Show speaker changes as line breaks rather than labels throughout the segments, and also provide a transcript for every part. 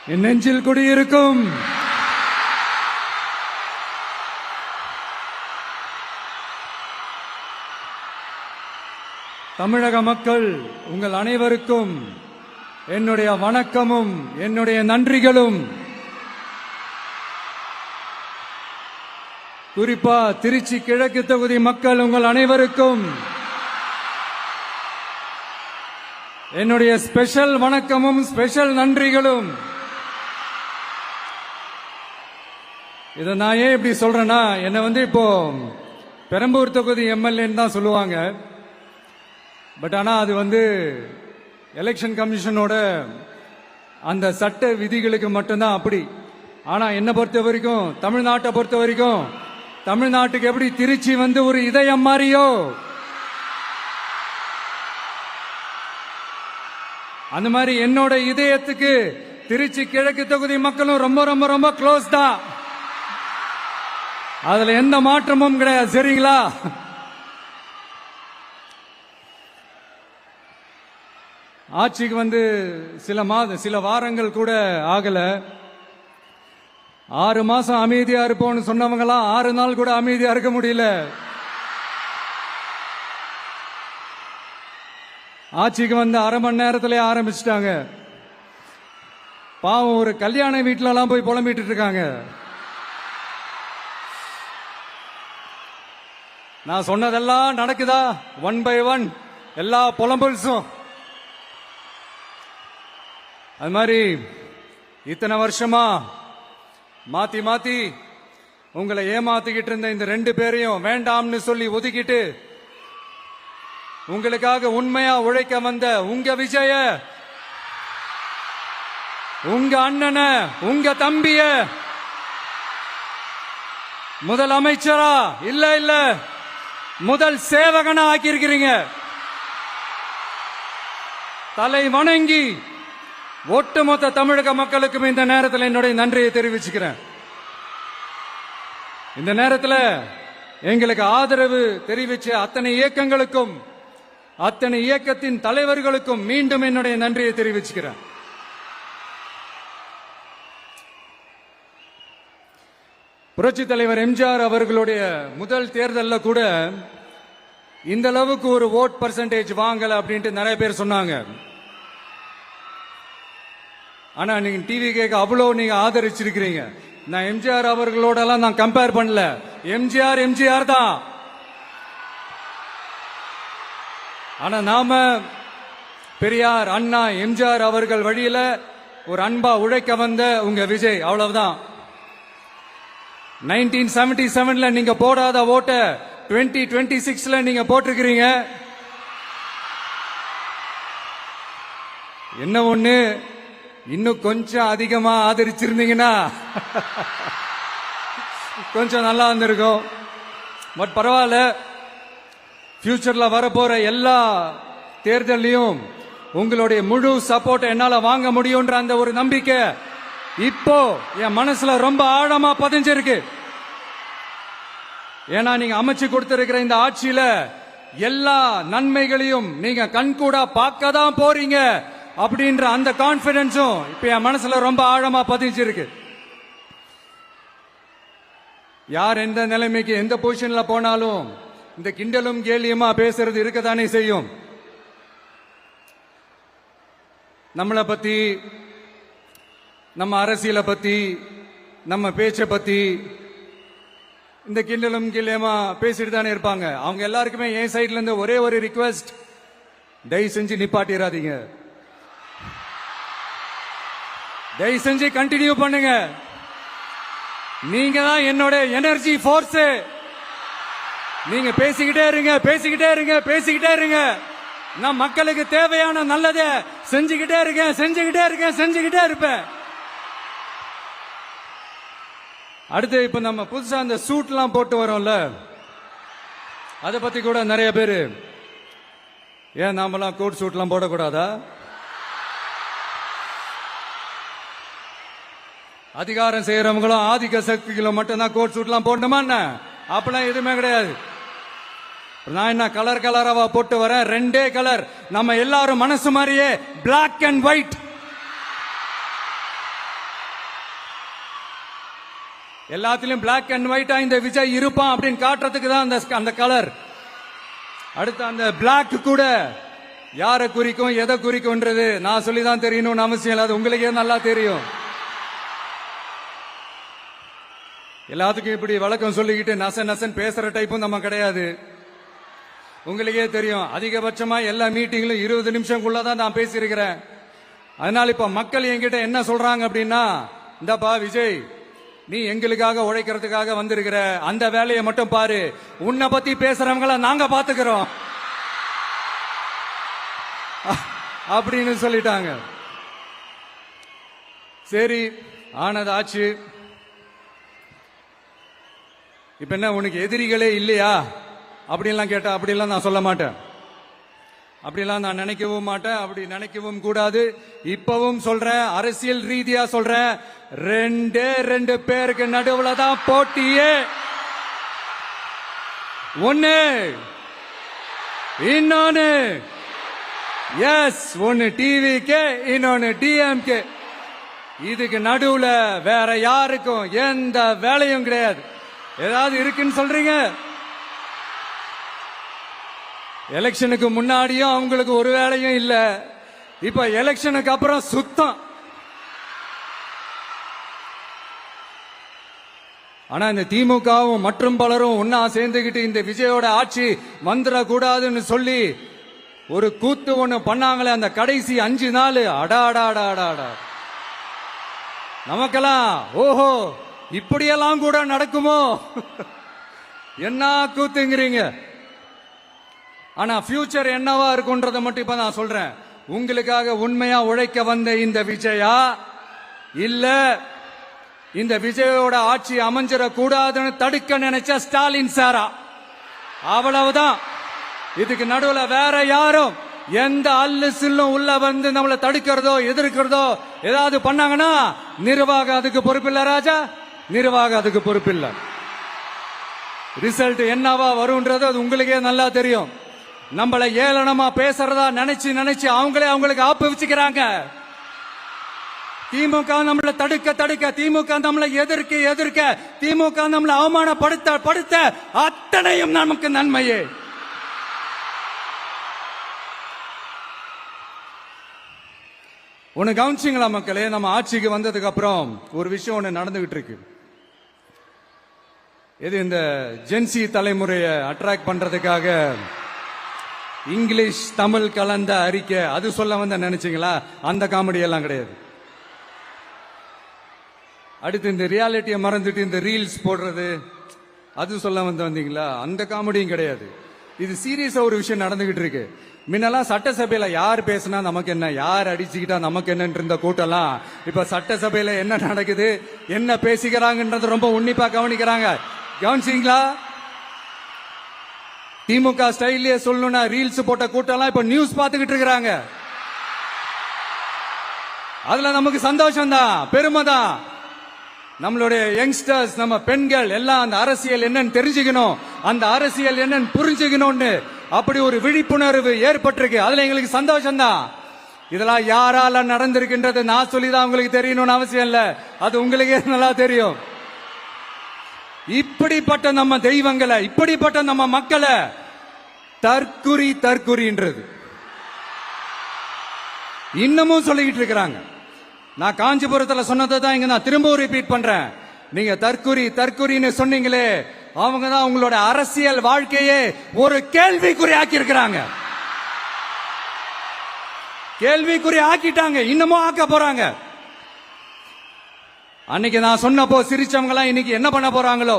என் நெஞ்சில் குடியிருக்கும் தமிழக மக்கள் உங்கள் அனைவருக்கும் என்னுடைய வணக்கமும் என்னுடைய நன்றிகளும். குறிப்பா திருச்சி கிழக்கு தொகுதி மக்கள் உங்கள் அனைவருக்கும் என்னுடைய ஸ்பெஷல் வணக்கமும் ஸ்பெஷல் நன்றிகளும். இதை நான் ஏன் இப்படி சொல்றேன்னா, என்னை இப்போ பெரம்பூர் தொகுதி எம்எல்ஏன்னு தான் சொல்லுவாங்க. பட் ஆனா அது எலெக்ஷன் கமிஷனோட அந்த சட்ட விதிகளுக்கு மட்டும்தான் அப்படி. ஆனா என்னை பொறுத்த வரைக்கும், தமிழ்நாட்டை பொறுத்த வரைக்கும், தமிழ்நாட்டுக்கு எப்படி திருச்சி ஒரு இதயம் மாறியோ, அந்த மாதிரி என்னோட இதயத்துக்கு திருச்சி கிழக்கு தொகுதி மக்களும் ரொம்ப ரொம்ப ரொம்ப க்ளோஸ் தான். அதுல எந்த மாற்றமும் கிடையாது. சரிங்களா? ஆட்சிக்கு சில வாரங்கள் கூட ஆகல. 6 மாசம் அமைதியா இருப்போம்னு சொன்னவங்களாம் 6 நாள் கூட அமைதியா இருக்க முடியல. ஆட்சிக்கு அரை மணி நேரத்திலே ஆரம்பிச்சிட்டாங்க. பாவம், ஒரு கல்யாண வீட்டுல எல்லாம் போய் புலம்பிட்டு இருக்காங்க. நான் சொன்னதெல்லாம் நடக்குதா? 1 by 1 எல்லா புலம்பல்ஸும். அது மாதிரி இத்தனை வருஷமா மாத்தி மாத்தி உங்களை ஏமாத்திக்கிட்டு இருந்த இந்த 2 பேரையும் வேண்டாம்னு சொல்லி ஒதுக்கிட்டு உங்களுக்காக உண்மையா உழைக்க வந்த உங்க விஜய, உங்க அண்ணன, உங்க தம்பிய முதல் அமைச்சரா இல்ல முதல் சேவகனா ஆக்கியிருக்கிறீங்க. தலை வணங்கி ஒட்டுமொத்த தமிழக மக்களுக்கும் இந்த நேரத்தில் என்னுடைய நன்றியை தெரிவிச்சுக்கிறேன். இந்த நேரத்தில் எங்களுக்கு ஆதரவு தெரிவிச்ச அத்தனை இயக்கங்களுக்கும், அத்தனை இயக்கத்தின் தலைவர்களுக்கும் மீண்டும் என்னுடைய நன்றியை தெரிவிச்சுக்கிறேன். புரட்சி தலைவர் எம்ஜிஆர் அவர்களுடைய முதல் தேர்தலில் கூட இந்த அளவுக்கு ஒரு ஓட் பர்சன்டேஜ் வாங்கல அப்படின்ட்டு நிறைய பேர் சொன்னாங்க. ஆனா நீங்க டிவி கேட்க அவ்வளவு நீங்க ஆதரிச்சிருக்கிறீங்க. நான் எம்ஜிஆர் அவர்களோட எல்லாம் நான் கம்பேர் பண்ணல. எம்ஜிஆர் தான். ஆனா நாம பெரியார், அண்ணா, எம்ஜிஆர் அவர்கள் வழியில ஒரு அன்பா உழைக்க வந்த உங்க விஜய், அவ்வளவுதான். 1977 நீங்க போடாத ஓட்ட 2026 நீங்க போட்டிருக்கிறீங்க. என்ன ஒண்ணு, இன்னும் கொஞ்சம் அதிகமா ஆதரிச்சிருந்தீங்கன்னா கொஞ்சம் நல்லா இருந்திருக்கும். பட் பரவாயில்ல, ஃபியூச்சர்ல வரப்போற எல்லா தேர்தலையும் உங்களுடைய முழு சப்போர்ட் என்னால வாங்க முடியும்ன்ற அந்த ஒரு நம்பிக்கை இப்போ என் மனசுல ரொம்ப ஆழமா பதிஞ்சிருக்கு. ஏன்னா நீங்க அமைச்சு கொடுத்திருக்கிற இந்த ஆட்சியில எல்லா நன்மைகளையும் நீங்க கண்கூடா பார்க்க தான் போறீங்க அப்படின்ற அந்த கான்பிடன்ஸும் இப்ப என் மனசுல ரொம்ப ஆழமா பதிஞ்சிருக்கு. யார் எந்த நிலைமைக்கு எந்த பொசிஷன்ல போனாலும் இந்த கிண்டலும் கேலியுமா பேசுறது இருக்கத்தானே செய்யும். நம்மளை பத்தி, நம்ம அரசியலை பத்தி, நம்ம பேச்சை பத்தி இந்த கிண்டலும் கேலியுமா பேசிட்டு தானே இருப்பாங்க. அவங்க எல்லாருக்குமே என் சைட்ல இருந்து ஒரே ஒரு ரிக்வெஸ்ட், தயவு செஞ்சு நிப்பாட்டிடாதீங்க. தயவு செஞ்சு கண்டினியூ பண்ணுங்க. நீங்க தான் என்னோட எனர்ஜி ஃபோர்ஸ். நீங்க பேசிக்கிட்டே இருங்க. நான் மக்களுக்கு தேவையான நல்லதை செஞ்சுக்கிட்டே இருப்பேன். அடுத்து இப்ப நம்ம புதுசா அந்த சூட்லாம் போட்டு வரோம்ல, அதை பத்தி கூட நிறைய பேரு, ஏன் நாமெல்லாம் கோட் சூட்லாம் போடக்கூடாதா? அதிகாரம் செய்யறவங்களும் ஆதிக்க சக்திகளும் மட்டும்தான் கோட் சூட்லாம் போடணுமா என்ன? அப்பெல்லாம் எதுவுமே கிடையாது. நான் என்ன கலர் கலராவா போட்டு வரேன்? 2 கலர். நம்ம எல்லாரும் மனசு மாதிரியே பிளாக் அண்ட் ஒயிட். எல்லாத்திலும் பிளாக் அண்ட் ஒயிட்டா இந்த விஜய் இருப்பான் அப்படின்னு காட்டுறதுக்கு தான் அந்த கலர். அடுத்து அந்த பிளாக் கூட யாரை குறிக்கும் எதை குறிக்கும்ன்றது நான் சொல்லிதான் தெரியணும்னு அவசியம் இல்லை, அது உங்களுக்கே நல்லா தெரியும். எல்லாத்துக்கும் இப்படி வழக்கம் சொல்லிக்கிட்டு நசன் பேசுற டைப்பும் நம்ம கிடையாது. உங்களுக்கே தெரியும், அதிகபட்சமா எல்லா மீட்டிங்லும் 20 நிமிஷம்குள்ளதான் நான் பேசியிருக்கிறேன். அதனால இப்ப மக்கள் என்கிட்ட என்ன சொல்றாங்க அப்படின்னா, இந்தப்பா விஜய், நீ எங்களுக்காக உழைக்கிறதுக்காக வந்திருக்கிற, அந்த வேலையை மட்டும் பாரு, உன்னை பத்தி பேசுறவங்கள நாங்க பாத்துக்கிறோம் அப்படின்னு சொல்லிட்டாங்க. சரி, ஆனது ஆச்சு. இப்ப என்ன, உனக்கு எதிரிகளே இல்லையா அப்படின்லாம் கேட்டா, அப்படிலாம் நான் சொல்ல மாட்டேன், அப்படிலாம் நான் நினைக்கவும் மாட்டேன், அப்படி நினைக்கவும் கூடாது. இப்பவும் சொல்றேன், அரசியல் ரீதியா சொல்றேன், 2 பேருக்கு நடுவுல தான் போட்டியே. ஒன்னு இன்னொன்னு, எஸ், ஒன்னு டிவிக்கு, இன்னொன்னு டிஎம்கே. இதுக்கு நடுவுல வேற யாருக்கும் எந்த வேலையும் கிடையாது. ஏதாவது இருக்குன்னு சொல்றீங்க? எலெக்ஷனுக்கு முன்னாடியும் அவங்களுக்கு ஒரு வேலையும் இல்ல, இப்ப எலெக்ஷனுக்கு அப்புறம் சுத்தம். ஆனா இந்த திமுகவும் மற்றும் பலரும் ஒன்னா சேர்ந்துகிட்டு இந்த விஜயோட ஆட்சி வந்துடக்கூடாதுன்னு சொல்லி ஒரு கூத்து ஒண்ணு பண்ணாங்களே, அந்த கடைசி 5 நாள், அடாடாடாடாடா, நமக்கெல்லாம் ஓஹோ இப்படியெல்லாம் கூட நடக்குமோ என்ன கூத்துங்கிறீங்க. ஆனா ஃபியூச்சர் என்னவா இருக்கும்ன்றத மட்டும் இப்ப நான் சொல்றேன். உங்களுக்காக உண்மையா உழைக்க வந்த இந்த விஜயா, இல்ல இந்த விஜயோட ஆட்சி அமைஞ்சிட கூடாதுன்னு தடுக்க நினைச்ச ஸ்டாலின் சாரா, அவ்வளவுதான். இதுக்கு நடுவுல வேற யாரும் எந்த அல்லு சில்லும் உள்ள வந்து நம்மளை தடுக்கிறதோ எதிர்க்கிறதோ ஏதாவது பண்ணாங்கன்னா நிர்வாகம் அதுக்கு பொறுப்பில்லை ராஜா, நிர்வாகம் அதுக்கு பொறுப்பில்லை. ரிசல்ட் என்னவா வரும்ன்றது அது உங்களுக்கே நல்லா தெரியும். நம்மளை ஏளனமா பேசுறதா நினைச்சு அவங்களுக்கு ஆப்பு வச்சுக்கிறாங்க. திமுக நம்மளை தடுக்க, திமுக நம்மளை எதிர்க்க, திமுக நம்மளை அவமானப்படுத்த அத்தனையும் நமக்கு நன்மையே. ஒன்னு கவனிச்சிங்களா மக்களே, நம்ம ஆட்சிக்கு வந்ததுக்கு அப்புறம் ஒரு விஷயம் ஒண்ணு நடந்துகிட்டு இருக்கு. இது இந்த ஜென்சி தலைமுறையை அட்ராக்ட் பண்றதுக்காக இங்கிலீஷ் தமிழ் கலந்த அறிக்கை, அது சொல்ல வந்த நினைச்சீங்களா? அந்த காமெடி எல்லாம் கிடையாது. அடுத்து இந்த ரியாலிட்டியை மறந்துட்டு இந்த ரீல்ஸ் போடுறது, அது சொல்ல வந்தீங்களா? அந்த காமெடியும் கிடையாது. இது சீரியஸா ஒரு விஷயம் நடந்துகிட்டு இருக்கு. முன்னெல்லாம் சட்டசபையில யார் பேசினா நமக்கு என்ன, யார் அடிச்சுக்கிட்டா நமக்கு என்ன இருந்த கூட்டம்லாம், இப்ப சட்டசபையில என்ன நடக்குது, என்ன பேசிக்கிறாங்கன்றது ரொம்ப உன்னிப்பா கவனிக்கிறாங்க. கவனிச்சீங்களா? திமுக ஸ்டைலே சொல்லணும்னா ரீல்ஸ் போட்ட கூட்டம்லாம் இப்ப நியூஸ் பார்த்துக்கிட்டு இருக்கிறாங்க. அதுல நமக்கு சந்தோஷம் தான், பெருமை தான். நம்மளுடைய யங்ஸ்டர்ஸ், நம்ம பெண்கள் எல்லாம் அந்த அரசியல் என்னன்னு தெரிஞ்சுக்கணும், அந்த அரசியல் என்னன்னு புரிஞ்சுக்கணும்னு அப்படி ஒரு விழிப்புணர்வு ஏற்பட்டிருக்கு. அதுல எங்களுக்கு சந்தோஷம் தான். இதெல்லாம் யாரால நடந்திருக்கின்றது நான் சொல்லிதான் உங்களுக்கு தெரியணும்னு அவசியம் இல்ல, அது உங்களுக்கே நல்லா தெரியும். இப்படிப்பட்ட நம்ம தெய்வங்களை, இப்படிப்பட்ட நம்ம மக்களை தற்குறின்றது இன்னமும் சொல்லிக்கிட்டு இருக்கிறாங்க. நான் காஞ்சிபுரத்துல சொன்னதை தான் இங்க நான் திரும்பவும் ரிப்பீட் பண்றேன். நீங்க தற்குறின்னு சொன்னீங்களே, அவங்க தான் உங்களோட அரசியல் வாழ்க்கையே ஒரு கேள்விக்குறி ஆக்கி இருக்கிறாங்க. கேள்விக்குறி ஆக்கிட்டாங்க, இன்னமும் ஆக்க போறாங்க. அன்னைக்கு நான் சொன்னப்போ சிரிச்சவங்க எல்லாம் இன்னைக்கு என்ன பண்ண போறாங்களோ.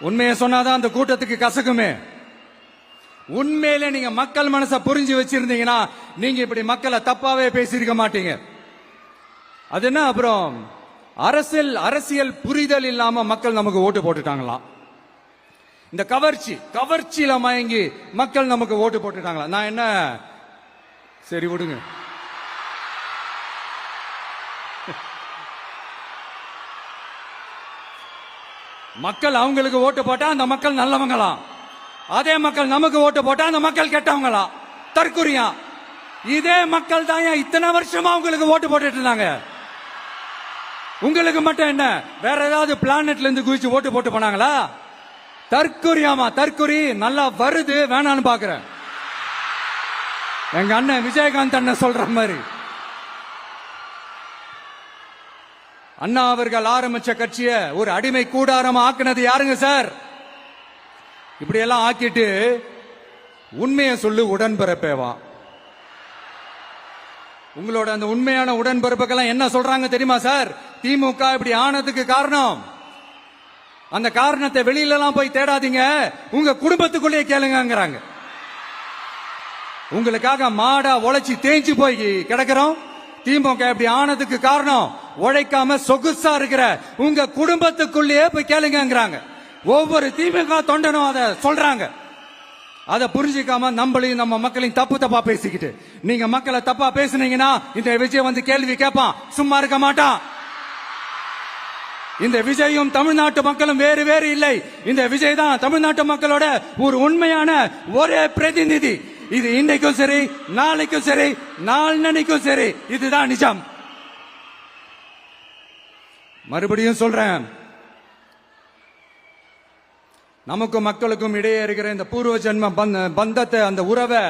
உண்மையை சொன்னாதான் அந்த கூட்டத்துக்கு கசக்குமே. உண்மையிலே நீங்க மக்கள் மனசை புரிஞ்சு வச்சிருந்தீங்கன்னா நீங்க இப்படி மக்களை தப்பாவே பேசியிருக்க மாட்டீங்க. அது என்ன, அப்புறம் அரசியல் புரிதல் இல்லாம மக்கள் நமக்கு ஓட்டு போட்டுட்டாங்களாம். இந்த கவர்ச்சியில மயங்கி மக்கள் நமக்கு ஓட்டு போட்டுட்டாங்களா? நான் என்ன, சரி விடுங்க. மக்கள் அவங்களுக்கு ஓட்டு போட்டா அந்த மக்கள் நல்லவங்களாம், அதே மக்கள் நமக்கு ஓட்டு போட்டா அந்த மக்கள் கெட்டவங்களா, தற்குறியா. இதே மக்கள் தான் இத்தனை வருஷமா அவங்களுக்கு ஓட்டு போட்டுட்டு இருந்தாங்க. உங்களுக்கு மட்டும் என்ன, வேற ஏதாவது பிளானட்ல இருந்து குதிச்சு ஓட்டு போட்டு போனாங்களா? தற்கொரியாமா, தற்கொரி நல்லா வருது, வேணான்னு பாக்குறேன். எங்க அண்ணன் விஜயகாந்த் அண்ணன் சொல்ற மாதிரி, அண்ணா அவர்கள் ஆரம்பிச்ச கட்சியை ஒரு அடிமை கூடாரமா ஆக்குனது யாருங்க சார்? இப்படி எல்லாம் ஆக்கிட்டு உண்மையை சொல்லு உடன்பிறப்பேவா. உங்களோட அந்த உண்மையான உடன்பிறப்புக்கெல்லாம் என்ன சொல்றாங்க தெரியுமா சார்? திமுக இப்படி ஆனதுக்கு காரணம், அந்த காரணத்தை வெளியில எல்லாம் போய் தேடாதீங்க, உங்க குடும்பத்துக்குள்ளேயே கேளுங்கிறாங்க. உங்களுக்காக மாடா உழைச்சி தேஞ்சு போய் கிடக்கிறோம். திமுக இப்படி ஆனதுக்கு காரணம் உழைக்காம சொகுசா இருக்கிற உங்க குடும்பத்துக்குள்ளேயே போய் கேளுங்கிறாங்க. ஒவ்வொரு திமுக தொண்டனும் அதை சொல்றாங்க. அதை புரிஞ்சுக்காம நம்மளையும் நம்ம மக்களையும் தப்பா பேசிக்கிட்டு, நீங்க மக்களை தப்பா பேசுனீங்கன்னா இந்த விஜய் வந்து கேள்வி கேட்பான், சும்மா இருக்க மாட்டான். இந்த விஜயும் தமிழ்நாட்டு மக்களும் வேறு வேறு இல்லை. இந்த விஜய் தான் தமிழ்நாட்டு மக்களோட ஒரு உண்மையான ஒரே பிரதிநிதி. இது இன்னைக்கும் சரி, நாளைக்கும் சரி, நாளன்னைக்கும் சரி, இதுதான் நிஜம். மறுபடியும் சொல்றேன், நமக்கும் மக்களுக்கும் இடையே இருக்கிற இந்த பூர்வ ஜென்ம பந்தத்தை, அந்த உறவை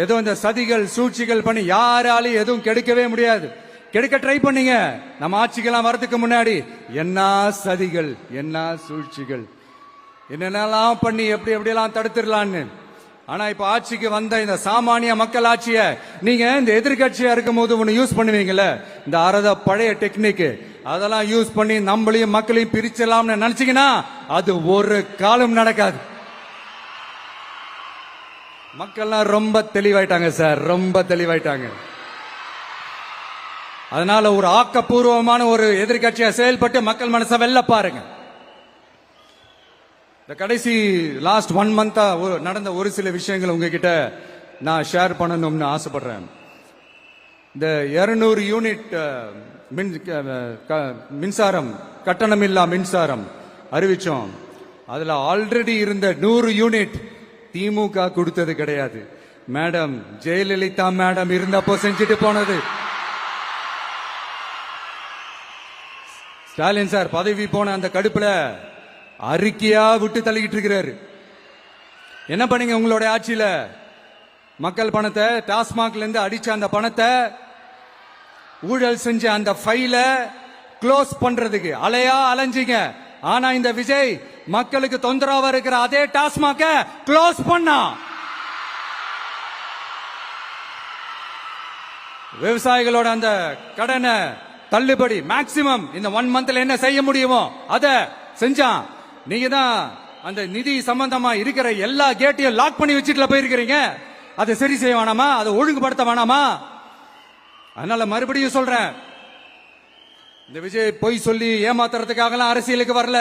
ஏதோ இந்த சதிகள் சூழ்ச்சிகள் பண்ணி யாராலையும் எதுவும் கெடுக்கவே முடியாது. கெடுக்க ட்ரை பண்ணீங்க, நம்ம ஆட்சிக்கெல்லாம் வரதுக்கு முன்னாடி என்ன சதிகள், என்ன சூழ்ச்சிகள், என்னென்னலாம் பண்ணி எப்படி எப்படியெல்லாம் தடுத்துடலான்னு. ஆனா இப்ப ஆட்சிக்கு வந்த இந்த சாமானிய மக்கள் ஆட்சிய நீங்க இந்த எதிர்கட்சியா இருக்கும் போது ஒண்ணு யூஸ் பண்ணுவீங்கல்ல, இந்த அறத பழைய டெக்னிக், அதெல்லாம் யூஸ் பண்ணி நம்மளையும் மக்களையும் பிரிச்சலாம்னு நினைச்சீங்கன்னா அது ஒரு காலம் நடக்காது. மக்கள்லாம் ரொம்ப தெளிவாயிட்டாங்க சார், ரொம்ப தெளிவாயிட்டாங்க. அதனால ஒரு ஆக்கப்பூர்வமான ஒரு எதிர்கட்சியா செயல்பட்டு மக்கள் மனசை வெல்ல பாருங்க. இந்த கடைசி லாஸ்ட் 1 மந்தா நடந்த ஒரு சில விஷயங்கள் உங்ககிட்ட நான் ஷேர் பண்ணணும்னு ஆசைப்படுறேன். இந்த 200 யூனிட் மின்சாரம், கட்டணமில்லா மின்சாரம் அறிவிச்சோம். அதுல ஆல்ரெடி இருந்த 100 யூனிட் திமுக கொடுத்தது கிடையாது. மேடம் ஜெயலலிதா மேடம் இருந்தப்போ செஞ்சுட்டு போனது. ஸ்டாலின் சார் பதவி போன அந்த கடுப்புல அறிக்கையா விட்டு தள்ளிக்கிட்டு இருக்கிறாரு. என்ன பண்ணீங்க உங்களோட ஆட்சியில? மக்கள் பணத்தை, டாஸ்மாக்ல இருந்து அடிச்ச அந்த பணத்தை, ஊழல் செஞ்ச அந்த ஃபைல க்ளோஸ் பண்றதுக்கு அலையா அலைஞ்சிங்க. ஆனா இந்த விஜய் மக்களுக்கு தொந்தரவா இருக்கிற அதே டாஸ்மாக க்ளோஸ் பண்ணா. விவசாயிகளோட அந்த கடனை தள்ளுபடி மேக்சிமம் இந்த 1 மந்த்ல என்ன செய்ய முடியுமோ அத செஞ்சான். நீங்க தான் அந்த நிதி சம்பந்தமா இருக்கிற எல்லா கேட்டையும் லாக் பண்ணி வச்சுட்டு போயிருக்கிறீங்க. அதை சரி செய்ய வேணாமா? அதை ஒழுங்குபடுத்த வேணாமா? அதனால மறுபடியும் சொல்றேன், இந்த விஜய் பொய் சொல்லி ஏமாத்துறதுக்காக அரசியலுக்கு வரல.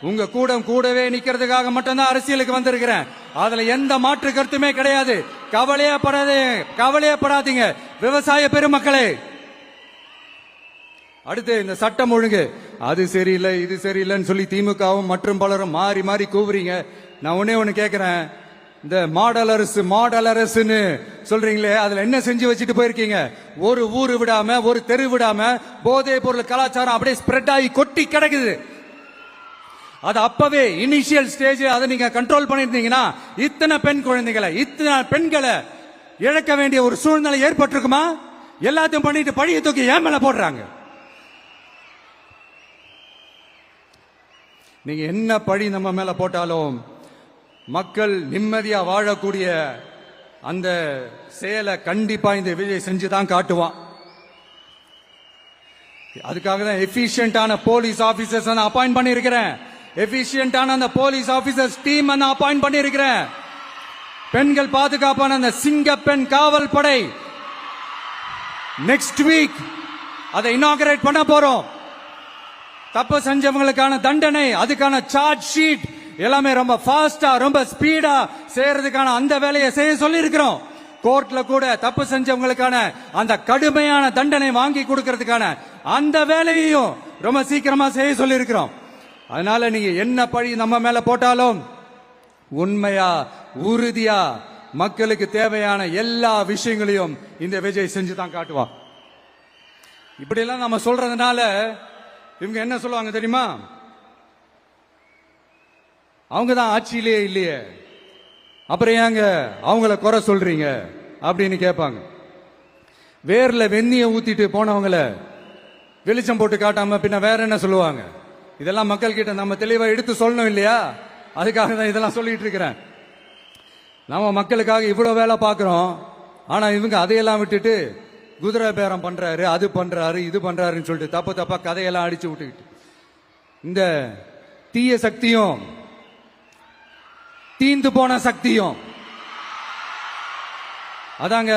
உங்க கூடவே நிக்கிறதுக்காக மட்டும்தான் அரசியலுக்கு வந்திருக்கிறேன். அதுல எந்த மாற்று கருத்துமே கிடையாது. கவலையப்படாதீங்க விவசாய பெருமக்களே. அடுத்து இந்த சட்டம் ஒழுங்கு, அது சரியில்லை இது சரியில்லைன்னு சொல்லி திமுகவும் மற்றும் பலரும் மாறி மாறி கூவுறீங்க. நான் ஒண்ணு கேட்கிறேன், இந்த மாடல் அரசுன்னு சொல்றீங்களே, அதுல என்ன செஞ்சு வச்சுட்டு போயிருக்கீங்க? ஒரு ஊரு விடாம, ஒரு தெரு விடாம போதை பொருள் கலாச்சாரம் அப்படியே ஸ்ப்ரெட் ஆகி கொட்டி கிடக்குது. அது அப்பவே இனிஷியல் ஸ்டேஜ் அதை நீங்க கண்ட்ரோல் பண்ணிருந்தீங்கன்னா இத்தனை பெண் குழந்தைகளை, இத்தனை பெண்களை இழக்க வேண்டிய ஒரு சூழ்நிலை ஏற்பட்டிருக்குமா? எல்லாத்தையும் பண்ணிட்டு பழிய தூக்கி ஏன் மேல போடுறாங்க. நீங்க என்ன பழி நம்ம மேல போட்டாலும் மக்கள் நிம்மதியா வாழக்கூடிய அந்த செயலை கண்டிப்பா இந்த விஜய் செஞ்சுதான் காட்டுவான். அதுக்காக தான் எஃபிஷியன்டான போலீஸ் ஆபீசர்ஸ் நான் அப்பாயிண்ட் பண்ணியிருக்கிறேன். எஃபிஷியன்டான அந்த போலீஸ் ஆபீசர்ஸ் டீம் நான் அப்பாயிண்ட் பண்ணியிருக்கிறேன். பெண்கள் பாதுகாப்பான அந்த சிங்க பெண் காவல் படை நெக்ஸ்ட் வீக் அதை இனாகரேட் பண்ண போறோம். தப்பு செஞ்சவங்களுக்கான தண்டனை, அதுக்கான சார்ஜ் ஷீட் எல்லாமே ரொம்ப ஃபாஸ்டா, ரொம்ப ஸ்பீடா செய்யறதுக்கான அந்த வேலையை செய்ய சொல்லி இருக்கிறோம். கோர்ட்ல கூட தப்பு செஞ்சவங்களுக்கான அந்த கடுமையான தண்டனை வாங்கி கொடுக்கிறதுக்கான அந்த வேலையையும் ரொம்ப சீக்கிரமா செய்ய சொல்லி இருக்கிறோம். அதனால நீங்க என்ன பழி நம்ம மேல போட்டாலும் உண்மையா உறுதியா மக்களுக்கு தேவையான எல்லா விஷயங்களையும் இந்த விஜய் செஞ்சுதான் காட்டுவான். இப்படி எல்லாம் நம்ம சொல்றதுனால இவங்க என்ன சொல்லுவாங்க தெரியுமா? அவங்க தான் ஆட்சியிலே இல்லையே, அப்புறம் ஏங்க அவங்கள குறை சொல்றீங்க அப்படின்னு கேட்பாங்க. வேர்ல வெந்நிய ஊத்திட்டு போனவங்கள வெளிச்சம் போட்டு காட்டாம பின்ன வேற என்ன சொல்லுவாங்க? இதெல்லாம் மக்கள் கிட்ட நம்ம தெளிவா எடுத்து சொல்லணும் இல்லையா? அதுக்காக தான் இதெல்லாம் சொல்லிட்டு இருக்கிறேன். நம்ம மக்களுக்காக இவ்வளவு வேலை பார்க்கிறோம், ஆனா இவங்க அதையெல்லாம் விட்டுட்டு குதிரை பேரம் பண்றாரு, அது பண்றாரு, இது பண்றாருன்னு சொல்லிட்டு தப்பு தப்பா கதையெல்லாம் அடிச்சு விட்டுக்கிட்டு இந்த தீய சக்தியும் தீந்து போன சக்தியும் அதாங்க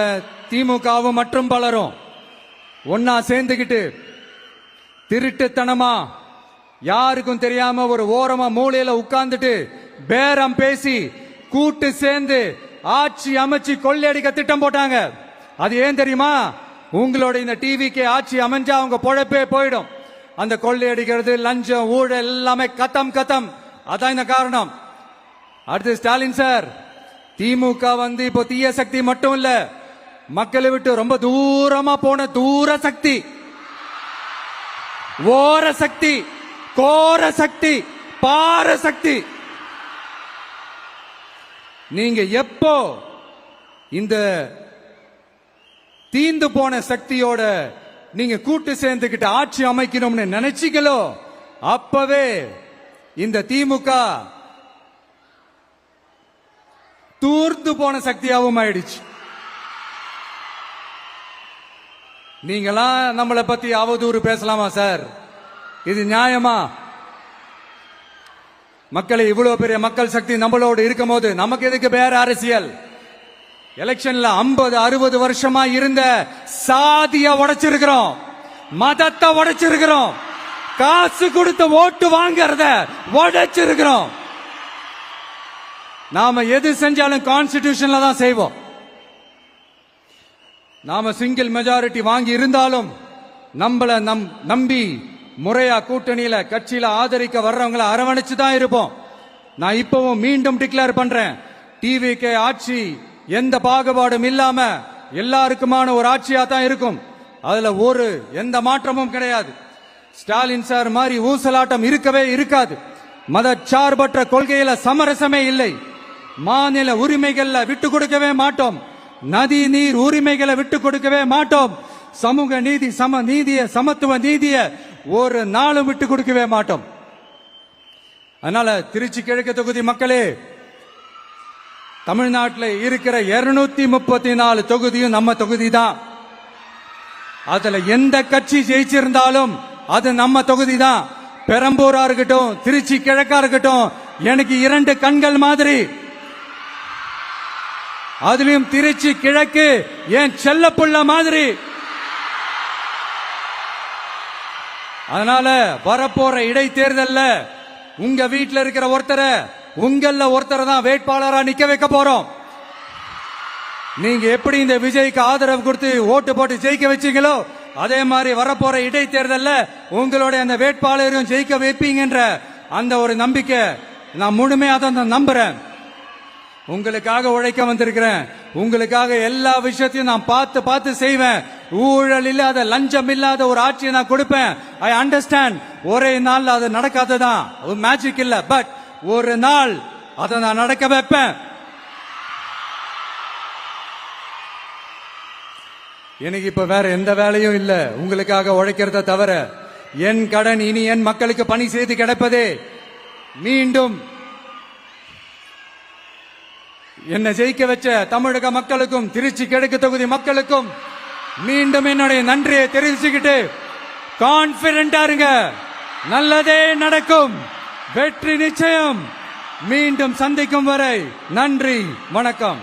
திமுகவும் மற்றும் பலரும் ஒன்னா சேர்ந்துகிட்டு திருட்டுத்தனமா யாருக்கும் தெரியாம ஒரு ஓரமா மூலையில உட்கார்ந்துட்டு பேரம் பேசி கூட்டு சேர்ந்து ஆட்சி அமைச்சு கொள்ளையடிக்க திட்டம் போட்டாங்க. அது ஏன் தெரியுமா? உங்களோட இந்த டிவிக்கு ஆட்சி அமைஞ்சா அவங்க பொழப்பே போயிடும். அந்த கொள்ளையடிக்கிறது, லஞ்சம், ஊழல் எல்லாமே கத்தம் கத்தம். அதான் இந்த காரணம். அடுத்து ஸ்டாலின் சார், திமுக இப்போ தீய சக்தி மட்டும் இல்ல, மக்களை விட்டு ரொம்ப தூரமா போன தூர சக்தி, ஓர சக்தி, கோர சக்தி, பார சக்தி. நீங்க எப்போ இந்த தீந்து போன சக்தியோட நீங்க கூட்டு சேர்ந்துகிட்டு ஆட்சி அமைக்கணும்னு நினைச்சீங்களோ, அப்பவே இந்த திமுக தூர்ந்து போன சக்தியாகவும் ஆயிடுச்சு. நீங்களாம் நம்மளை பத்தி அவதூறு பேசலாமா சார்? இது நியாயமா? மக்களை இவ்வளவு பெரிய மக்கள் சக்தி நம்மளோடு இருக்கும் போது நமக்கு எதுக்கு வேற அரசியல்? எலெக்ஷன்ல 50-60 வருஷமா இருந்த சாதிய உடைச்சிருக்கிறோம், மதத்தை உடைச்சிருக்கிறோம், காசு கொடுத்து ஓட்டு வாங்கறத உடைச்சிருக்கிறோம். நாம எது செஞ்சாலும் கான்ஸ்டிடியூஷன்ல தான் செய்வோம். நாம சிங்கிள் மெஜாரிட்டி வாங்கி இருந்தாலும் நம்மள நம்பி முறையா கூட்டணியில கட்சியில ஆதரிக்க வர்றவங்களை அரவணைச்சு தான் இருப்போம். நான் இப்பவும் மீண்டும் டிக்ளேர் பண்றேன், டிவிகே ஆட்சி எந்த பாகுபாடும் இல்லாம எல்லாருக்குமான ஒரு ஆட்சியா தான் இருக்கும். அதுல எந்த மாற்றமும் கிடையாது. ஸ்டாலின் சார் மாதிரி ஊசலாட்டம் இருக்கவே இருக்காது. மதச்சார்பற்ற கொள்கையில சமரசமே இல்லை. மாநில உரிமைகள்ல விட்டு கொடுக்கவே மாட்டோம். நதி நீர் உரிமைகளை விட்டு கொடுக்கவே மாட்டோம். சமூக நீதி, சம நீதிய, சமத்துவ நீதிய ஒரு நாளும் விட்டு கொடுக்கவே மாட்டோம். அதனால திருச்சி கிழக்கு தொகுதி மக்களே, தமிழ்நாட்டில் இருக்கிற 234 தொகுதியும் நம்ம தொகுதி தான். அதுல எந்த கட்சி ஜெயிச்சிருந்தாலும் அது நம்ம தொகுதி தான். பெரம்பூரா இருக்கட்டும், திருச்சி கிழக்கா இருக்கட்டும், எனக்கு 2 கண்கள் மாதிரி. அதுலயும் திருச்சி கிழக்கு என் செல்லப்புள்ள மாதிரி. அதனால வரப்போற இடைத்தேர்தல்ல உங்க வீட்டில் இருக்கிற ஒருத்தரை, உங்கள ஒருத்தரை தான் வேட்பாளரா நிக்க வைக்க போறோம். நீங்க எப்படி இந்த விஜய்க்கு ஆதரவு கொடுத்து ஓட்டு போட்டு ஜெயிக்க வச்சீங்களோ, அதே மாதிரி வரப்போற இடைத்தேர்தல்ல உங்களுடைய அந்த வேட்பாளரையும் ஜெயிக்க வைப்பீங்கன்ற அந்த ஒரு நம்பிக்கை நான் முழுமையாக தான் நம்புறேன். உங்களுக்காக உழைக்க வந்திருக்கிறேன். உங்களுக்காக எல்லா விஷயத்தையும் நான் பார்த்து பார்த்து செய்வேன். ஊழல் இல்லாத, லஞ்சம் இல்லாத ஒரு ஆட்சியை நான் கொடுப்பேன். I understand. ஒரே நாள் அது நடக்காததான், ஒரு மேஜிக் இல்ல. பட் ஒரு நாள் அதை நான் நடக்க வைப்பேன். எனக்கு இப்ப வேற எந்த வேலையும் இல்ல உங்களுக்காக உழைக்கிறத தவிர. என் கடன் இனி என் மக்களுக்கு பணி செய்து கிடைப்பதே. மீண்டும் என்னை ஜெயிக்க வச்ச தமிழக மக்களுக்கும் திருச்சி கிழக்கு தொகுதி மக்களுக்கும் மீண்டும் என்னுடைய நன்றியை தெரிவிச்சுக்கிட்டு கான்பிடென்டா இருங்க, நல்லதே நடக்கும், வெற்றி நிச்சயம். மீண்டும் சந்திக்கும் வரை நன்றி, வணக்கம்.